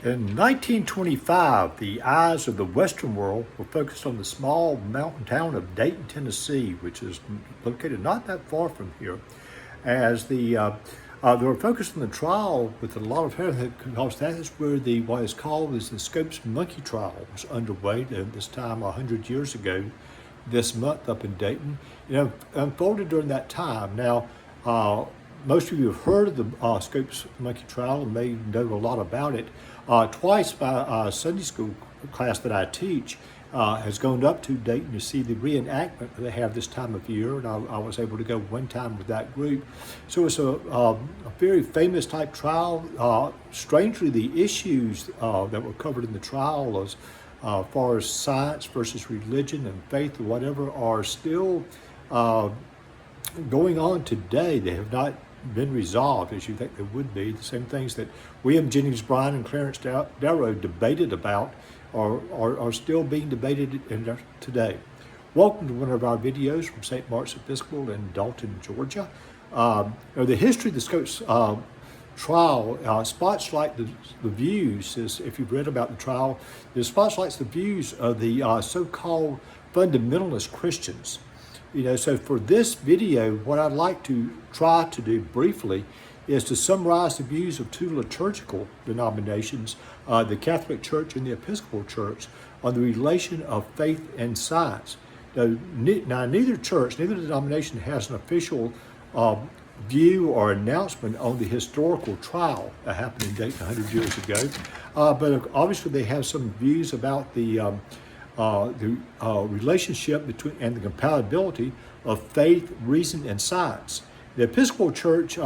In 1925, the eyes of the Western world were focused on the small mountain town of Dayton, Tennessee, which is located not that far from here. As they were focused on the trial with a lot of head, because that is where what is called as the Scopes monkey trial was underway at this time 100 years ago, this month up in Dayton. Unfolded during that time. Now, most of you have heard of the Scopes monkey trial and may know a lot about it. Twice my Sunday school class that I teach has gone up to Dayton to see the reenactment that they have this time of year, and I was able to go one time with that group. So it's a very famous type trial. Strangely, the issues that were covered in the trial as far as science versus religion and faith or whatever are still going on today. They have not been resolved as you think they would be. The same things that William Jennings Bryan and Clarence Darrow debated about are still being debated today. Welcome to one of our videos from St. Mark's Episcopal in Dalton, Georgia. The history of the Scopes trial spotlights the views, if you've read about the trial, it spotlights the views of the so-called fundamentalist Christians. So for this video, what I'd like to try to do briefly is to summarize the views of two liturgical denominations, the Catholic Church and the Episcopal Church, on the relation of faith and science. Now neither denomination has an official view or announcement on the historical trial that happened in Dayton 100 years ago, but obviously they have some views about the relationship between and the compatibility of faith, reason, and science. The Episcopal Church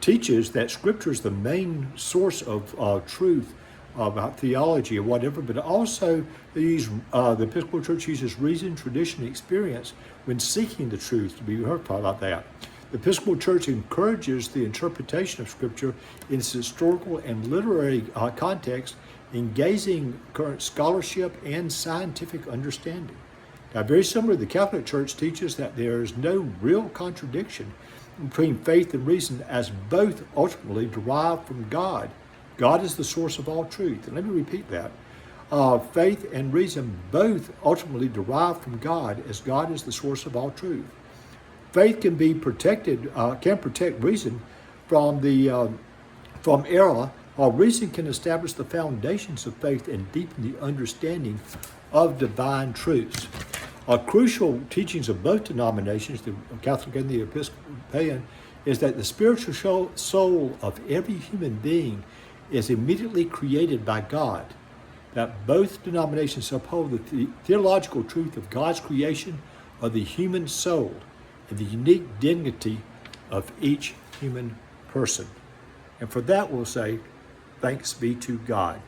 teaches that Scripture is the main source of truth about theology or whatever, but also the Episcopal Church uses reason, tradition, and experience when seeking the truth. To be heard about that. The Episcopal Church encourages the interpretation of Scripture in its historical and literary context, engaging current scholarship and scientific understanding. Now, very similar, the Catholic Church teaches that there is no real contradiction between faith and reason, as both ultimately derive from God. God is the source of all truth. And let me repeat that. Faith and reason both ultimately derive from God, as God is the source of all truth. Faith can be protected, can protect reason from error, while reason can establish the foundations of faith and deepen the understanding of divine truths. Crucial teachings of both denominations, the Catholic and the Episcopalian, is that the spiritual soul of every human being is immediately created by God. That both denominations uphold the theological truth of God's creation of the human soul and the unique dignity of each human person. And for that we'll say, thanks be to God.